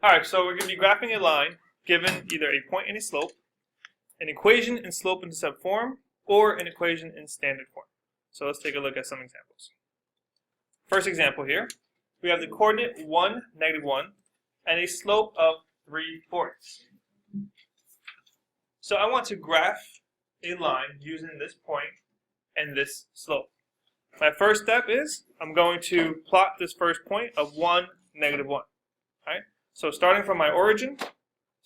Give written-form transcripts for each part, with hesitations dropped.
Alright, so we're going to be graphing a line given either a point and a slope, an equation in slope-intercept form, or an equation in standard form. So let's take a look at some examples. First example here, we have the coordinate 1, -1, and a slope of 3/4. So I want to graph a line using this point and this slope. My first step is I'm going to plot this first point of 1, -1. Right? So starting from my origin,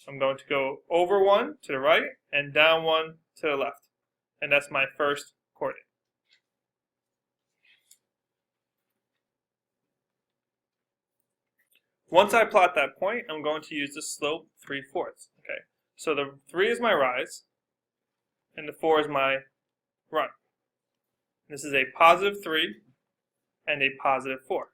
I'm going to go over 1 to the right and down 1 to the left. And that's my first coordinate. Once I plot that point, I'm going to use the slope 3/4. Okay, so the 3 is my rise, and the 4 is my run. This is a positive 3 and a positive 4.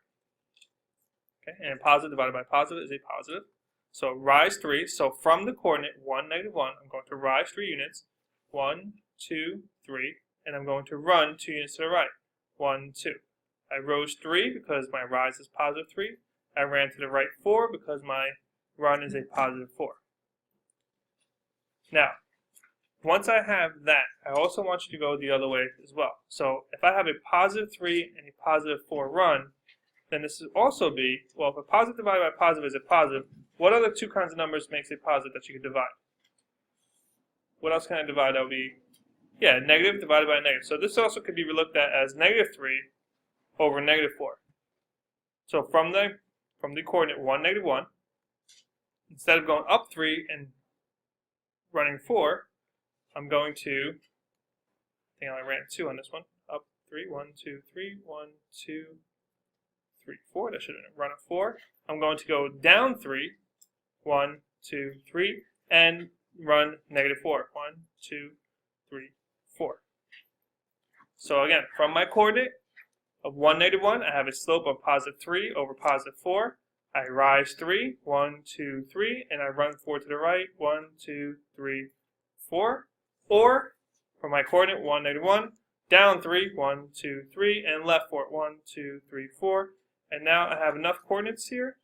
Okay, and a positive divided by positive is a positive. So rise 3. So from the coordinate 1, -1, I'm going to rise 3 units. 1, 2, 3, and I'm going to run 2 units to the right. 1, 2. I rose 3 because my rise is positive 3. I ran to the right 4 because my run is a positive 4. Now, once I have that, I also want you to go the other way as well. So if I have a positive 3 and a positive 4 run, then this would also be, well, if a positive divided by positive is a positive, what other two kinds of numbers makes a positive that you could divide? What else can I divide? That would be, yeah, negative divided by negative. So this also could be looked at as -3 over -4. So from the coordinate 1, -1, instead of going up 3 and running 4, I'm going to, I think I ran 2 on this one, up 3, 1, 2, 3, 1, 2, 3, 4, that should have been a run of 4. I'm going to go down 3, 1, 2, 3, and run -4, 1, 2, 3, 4. So again, from my coordinate of 1, -1, I have a slope of positive 3 over positive 4. I rise 3, 1, 2, 3, and I run 4 to the right, 1, 2, 3, 4. Or, from my coordinate 1, -1, down 3, 1, 2, 3, and left 4, 1, 2, 3, 4. And now I have enough coordinates here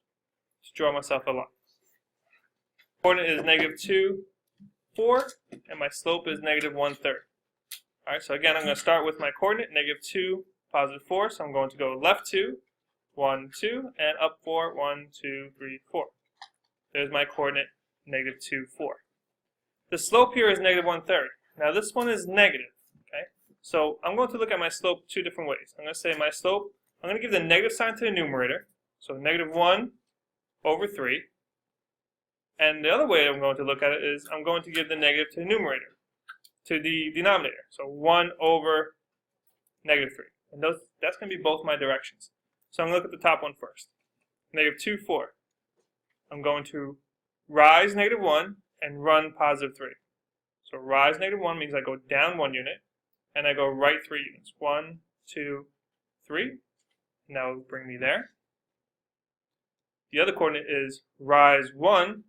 to draw myself a line. Coordinate is -2, 4, and my slope is -1/3. Alright, so again, I'm going to start with my coordinate, -2, positive 4, so I'm going to go left 2, 1, 2, and up 4, 1, 2, 3, 4. There's my coordinate, -2, 4. The slope here is -1/3. Now this one is negative, okay? So I'm going to look at my slope two different ways. I'm going to say my slope, I'm going to give the negative sign to the numerator, so -1 over 3. And the other way I'm going to look at it is I'm going to give the negative to the numerator, to the denominator. So 1 over -3. And that's going to be both my directions. So I'm going to look at the top one first. -2, 4. I'm going to rise -1 and run positive 3. So rise -1 means I go down 1 unit, and I go right 3 units. 1, 2, 3. And that will bring me there. The other coordinate is rise 1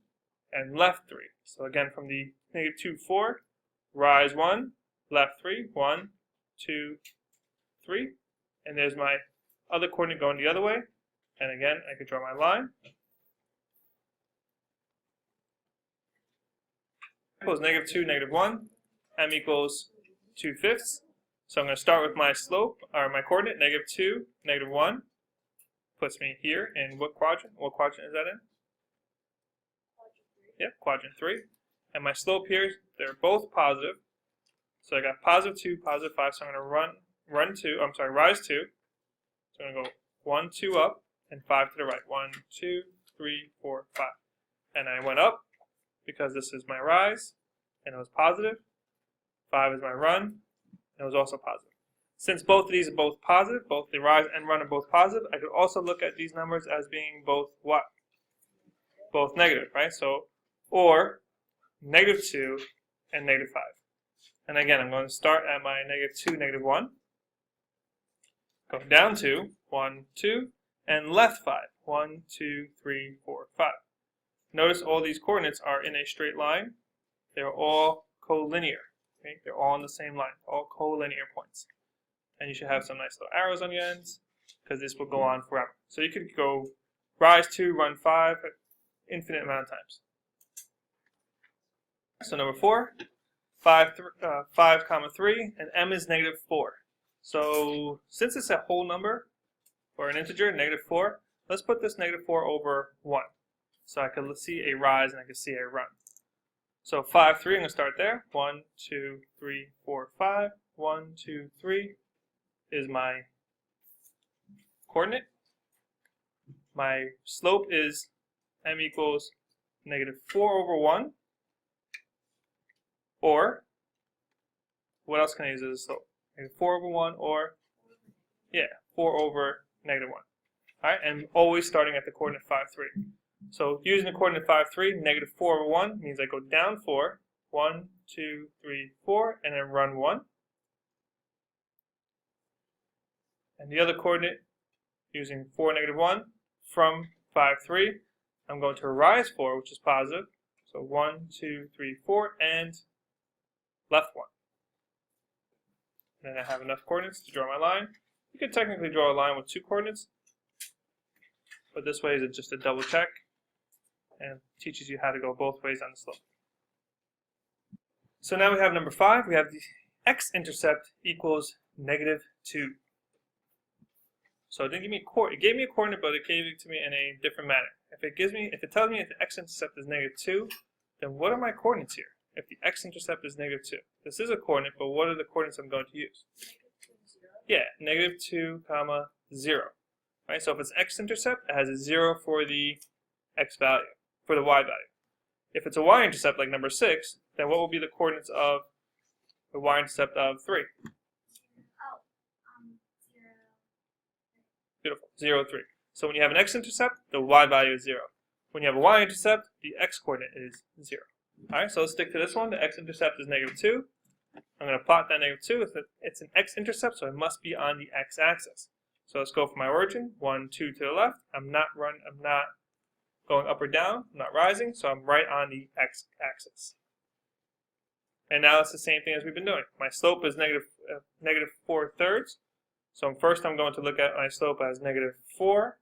and left 3. So again, from the -2, 4, rise 1, left 3, 1, 2, 3. And there's my other coordinate going the other way. And again, I could draw my line. Equals -2, -1. M equals 2/5. So I'm going to start with my slope, or my coordinate, -2, -1. Puts me here in what quadrant? What quadrant is that in? Yep, quadrant 3. And my slope here, they're both positive. So I got positive 2, positive 5. So I'm going to rise 2. So I'm going to go 1, 2 up, and 5 to the right. 1, 2, 3, 4, 5. And I went up because this is my rise, and it was positive. 5 is my run, and it was also positive. Since both of these are both positive, both the rise and run are both positive, I could also look at these numbers as being both what? Both negative, right? So, or -2 and -5. And again, I'm going to start at my -2, -1. Go down 2, 1, 2, and left 5, 1, 2, 3, 4, 5. Notice all these coordinates are in a straight line. They're all collinear. Okay? They're all on the same line, all collinear points. And you should have some nice little arrows on the ends, because this will go on forever. So you could go rise 2, run 5, infinite amount of times. So number 4, 5, comma 3, and m is negative 4. So since it's a whole number, or an integer, negative 4, let's put this negative 4 over 1. So I can see a rise and I can see a run. So 5, 3, I'm going to start there. 1, 2, 3, 4, 5. 1, 2, 3 is my coordinate. My slope is m equals negative 4 over 1. Or, what else can I use as a slope? Negative 4 over 1 or, 4 over negative 1. Alright, and always starting at the coordinate 5, 3. So using the coordinate 5, 3, negative 4 over 1 means I go down 4, 1, 2, 3, 4, and then run 1. And the other coordinate, using 4, negative 1, from 5, 3, I'm going to rise 4, which is positive. So 1, 2, 3, 4, and left 1. And then I have enough coordinates to draw my line. You can technically draw a line with 2 coordinates, but this way is just a double check and teaches you how to go both ways on the slope. So now we have number 5. We have the x-intercept equals negative 2. So it didn't give me it gave me a coordinate, but it gave it to me in a different manner. If it tells me if the x-intercept is negative 2, then what are my coordinates here? If the x-intercept is negative 2. This is a coordinate, but what are the coordinates I'm going to use? Yeah, negative 2, comma 0. Right, so if it's x-intercept, it has a 0 for the x value, for the y value. If it's a y-intercept, like number 6, then what will be the coordinates of the y-intercept of 3? Beautiful, 0, 3. So when you have an x-intercept, the y value is 0. When you have a y-intercept, the x-coordinate is 0. Alright, so let's stick to this one. The x-intercept is negative 2. I'm going to plot that negative 2. It's an x-intercept, so it must be on the x-axis. So let's go for my origin. 1, 2 to the left. I'm not going up or down. I'm not rising, so I'm right on the x-axis. And now it's the same thing as we've been doing. My slope is negative 4/3. So first I'm going to look at my slope as negative 4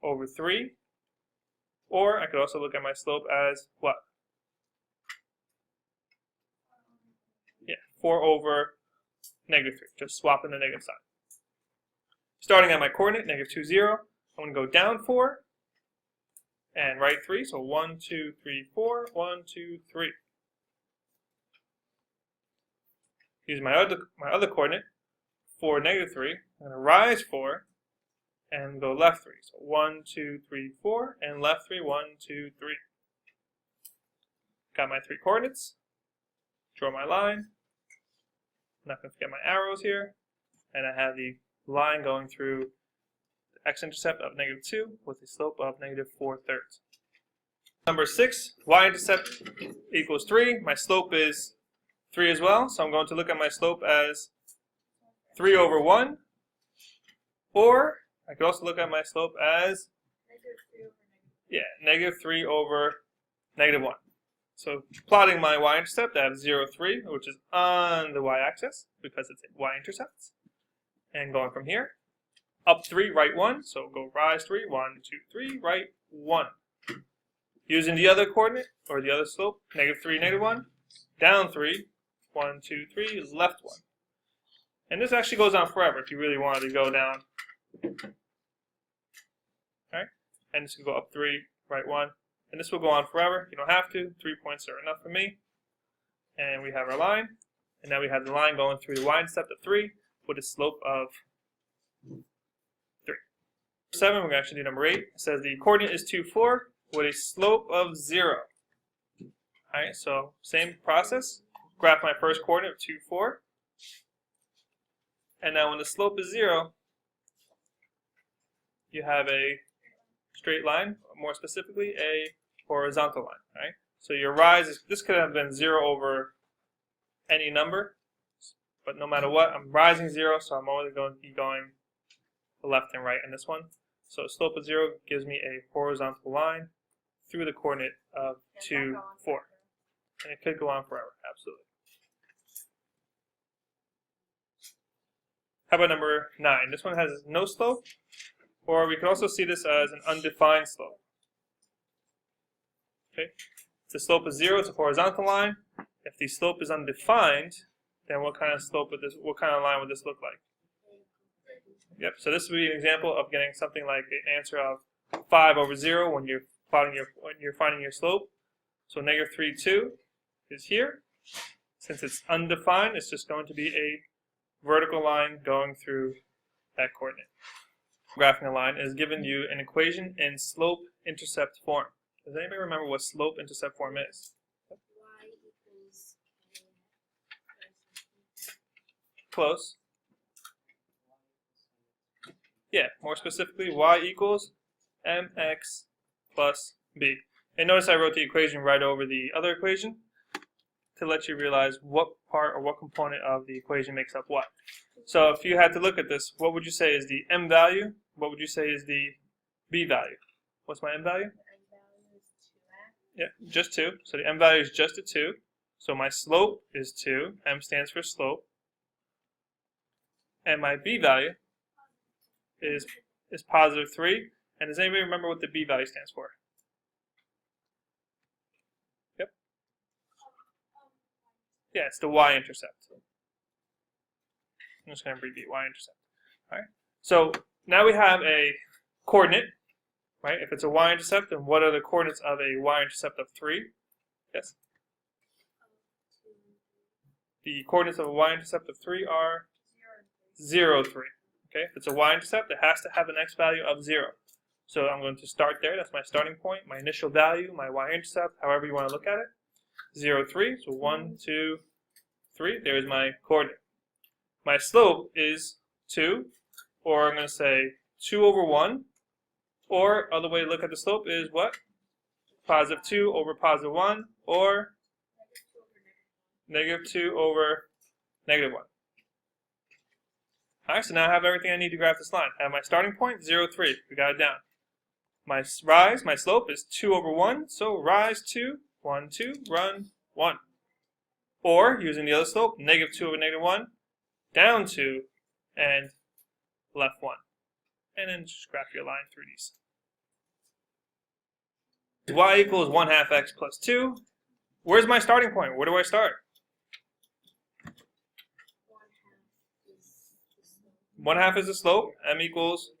over 3. Or I could also look at my slope as what? 4 over negative 3. Just swapping the negative sign. Starting at my coordinate, negative 2, 0. I'm going to go down 4 and right 3. So 1, 2, 3, 4. 1, 2, 3. Use my other coordinate, 4, negative 3. I'm going to rise 4 and go left 3. So 1, 2, 3, 4, and left 3, 1, 2, 3. Got my 3 coordinates. Draw my line. I'm not going to forget my arrows here. And I have the line going through the x-intercept of negative 2 with a slope of negative 4/3. Number 6, y-intercept equals 3. My slope is 3 as well. So I'm going to look at my slope as 3 over 1. Or I could also look at my slope as negative 3 over negative 1. So plotting my y-intercept, I have 0, 3, which is on the y-axis because it's y-intercepts. And going from here, up 3, right 1. So go rise 3, 1, 2, 3, right 1. Using the other coordinate, or the other slope, negative 3, negative 1, down 3, 1, 2, 3, left 1. And this actually goes on forever if you really wanted to go down. Alright? And this can go up 3, right 1. And this will go on forever. You don't have to. 3 points are enough for me. And we have our line. And now we have the line going through the y-intercept of 3 with a slope of 3. 7, we're going to actually do number 8. It says the coordinate is 2, 4 with a slope of 0. Alright, so same process. Graph my first coordinate of 2, 4. And now when the slope is 0, you have a straight line, more specifically a horizontal line. Right? So your rise, this could have been 0 over any number, but no matter what, I'm rising 0, so I'm only going to be going left and right in this one. So a slope of 0 gives me a horizontal line through the coordinate of 2, 4. And it could go on forever, absolutely. How about number 9? This one has no slope, or we could also see this as an undefined slope. Okay, if the slope is 0, it's a horizontal line. If the slope is undefined, then what kind of slope would this? What kind of line would this look like? Yep. So this would be an example of getting something like an answer of 5 over 0 when you're finding your slope. So negative 3, 2 is here. Since it's undefined, it's just going to be a vertical line going through that coordinate. Graphing a line is given you an equation in slope-intercept form. Does anybody remember what slope-intercept form is? Y equals Close. Yeah, more specifically, y equals mx plus b. And notice I wrote the equation right over the other equation to let you realize what part or what component of the equation makes up what. So if you had to look at this, what would you say is the m value? What would you say is the b value? What's my m value? the m value is 2x. Yeah, just 2. So the m value is just a 2. So my slope is 2. M stands for slope. And my b value is positive 3. And does anybody remember what the b value stands for? Yep. Yeah, it's the y-intercept. I'm just going to abbreviate y-intercept. All right. So now we have a coordinate, right? If it's a y-intercept, then what are the coordinates of a y-intercept of 3? Yes? The coordinates of a y-intercept of 3 are 0, 3. Okay, if it's a y-intercept, it has to have an x value of 0. So I'm going to start there. That's my starting point, my initial value, my y-intercept, however you want to look at it. 0, 3. So 1, 2, 3. There's my coordinate. My slope is 2, or I'm going to say 2 over 1. Or other way to look at the slope is what? Positive 2 over positive 1, or negative 2 over negative 1. Alright, so now I have everything I need to graph this line. I have my starting point, 0, 3. We got it down. My rise, my slope is 2 over 1, so rise 2, 1, 2, run 1. Or, using the other slope, negative 2 over negative 1, down 2, and left 1. And then just graph your line through these. Y equals 1/2 x plus 2. Where's my starting point? Where do I start? 1/2 is the slope. M equals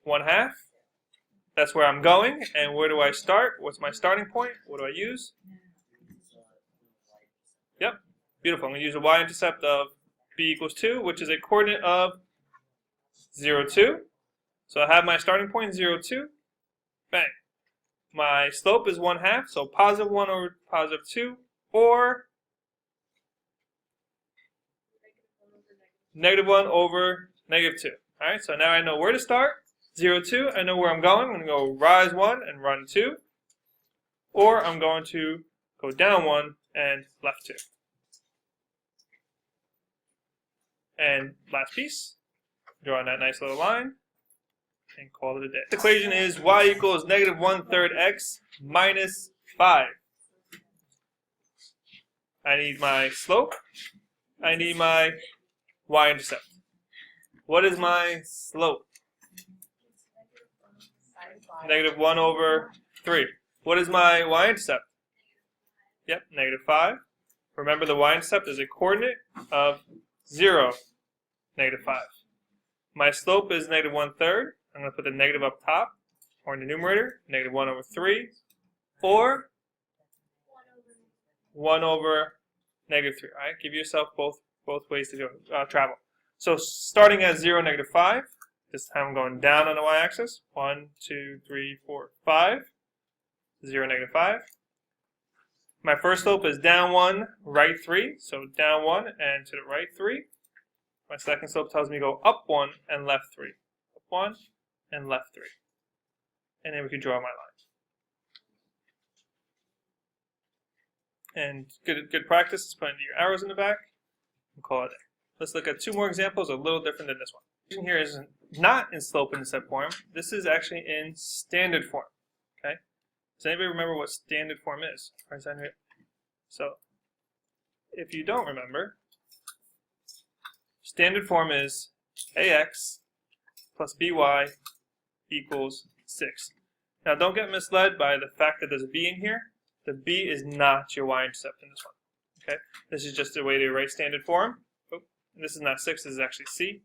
1/2. That's where I'm going. And where do I start? What's my starting point? What do I use? Yep. Beautiful. I'm going to use a y-intercept of b equals 2, which is a coordinate of 0, 2. So I have my starting point, 0, 2. Bang. My slope is 1/2, so positive 1 over positive 2, or negative 1 over negative 2. All right, so now I know where to start. 0, 2, I know where I'm going. I'm going to go rise 1 and run 2. Or I'm going to go down 1 and left 2. And last piece, drawing that nice little line, and call it a day. The equation is y equals negative 1/3 x minus 5. I need my slope. I need my y-intercept. What is my slope? Negative 1 over 3. What is my y-intercept? Yep, negative 5. Remember the y-intercept is a coordinate of 0, negative 5. My slope is negative 1/3. I'm going to put the negative up top, or in the numerator, negative 1 over 3, or 1 over negative 3. All right, give yourself both ways to go, travel. So starting at 0, negative 5, this time I'm going down on the y-axis. 1, 2, 3, 4, 5. 0, negative 5. My first slope is down 1, right 3. So down 1 and to the right 3. My second slope tells me to go up 1 and left 3. Up 1 and left 3. And then we can draw my line. And good practice is putting your arrows in the back and call it a day. Let's look at 2 more examples, a little different than this one. Here is not in slope-intercept form. This is actually in standard form. Okay? Does anybody remember what standard form is? So, if you don't remember, standard form is ax plus by equals 6. Now, don't get misled by the fact that there's a b in here. the b is not your y-intercept in this one. Okay, this is just a way to write standard form. Oh, this is not 6, this is actually c.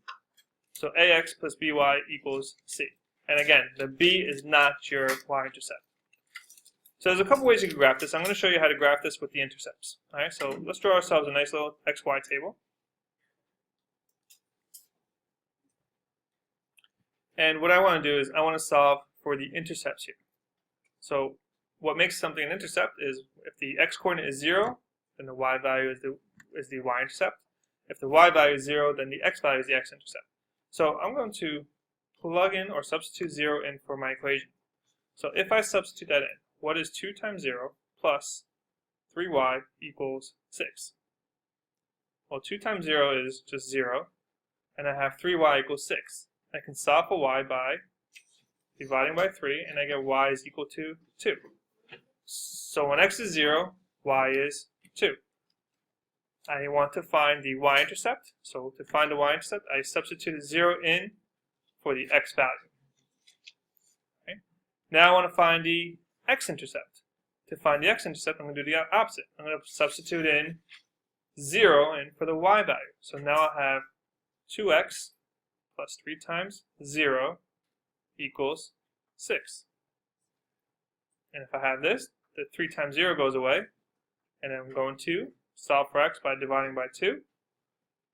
So ax plus by equals c. And again, the b is not your y-intercept. So there's a couple ways you can graph this. I'm going to show you how to graph this with the intercepts. All right, so let's draw ourselves a nice little xy table. And what I want to do is I want to solve for the intercepts here. So what makes something an intercept is if the x-coordinate is 0, then the y value is the y-intercept. If the y value is 0, then the x value is the x-intercept. So I'm going to plug in or substitute 0 in for my equation. So if I substitute that in, what is 2 times 0 plus 3y equals 6? Well, 2 times 0 is just 0, and I have 3y equals 6. I can solve for y by dividing by 3, and I get y is equal to 2. So when x is 0, y is 2. I want to find the y-intercept. So to find the y-intercept, I substitute 0 in for the x value. Okay. Now I want to find the x-intercept. To find the x-intercept, I'm going to do the opposite. I'm going to substitute in 0 in for the y value. So now I have 2x plus 3 times 0 equals 6. And if I have this, the 3 times 0 goes away. And I'm going to solve for x by dividing by 2.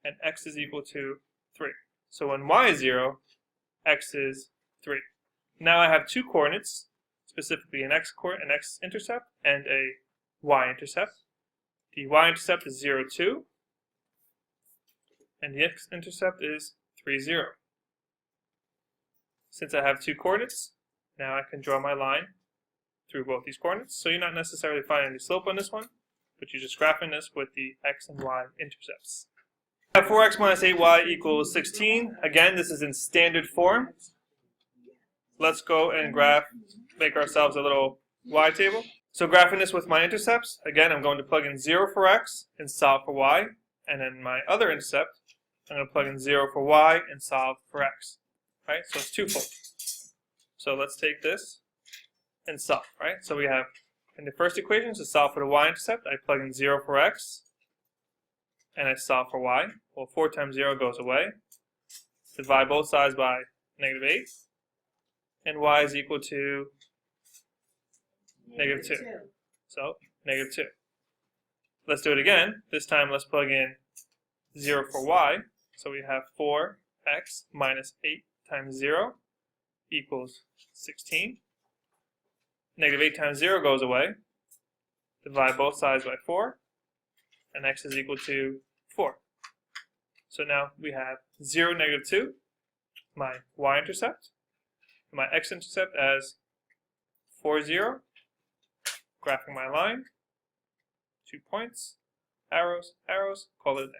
And x is equal to 3. So when y is 0, x is 3. Now I have two coordinates, specifically an x-intercept and a y-intercept. The y-intercept is 0, 2. And the x-intercept is 3, 0. Since I have two coordinates, now I can draw my line through both these coordinates. So you're not necessarily finding the slope on this one, but you're just graphing this with the x and y intercepts. I have 4x minus 8y equals 16. Again, this is in standard form. Let's go and make ourselves a little y table. So graphing this with my intercepts, again, I'm going to plug in 0 for x and solve for y. And then my other intercept, I'm going to plug in 0 for y and solve for x. Right? So it's twofold. So let's take this and solve. Right? So we have in the first equation, to solve for the y-intercept, I plug in 0 for x and I solve for y. Well, 4 times 0 goes away. Divide both sides by -8. And y is equal to -2. So -2. Let's do it again. This time let's plug in 0 for y. So we have 4x minus 8 times 0 equals 16. -8 times 0 goes away. Divide both sides by 4. And x is equal to 4. So now we have 0, -2, my y-intercept, and my x-intercept as 4, 0. Graphing my line. 2 points. Arrows, arrows. Call it a day.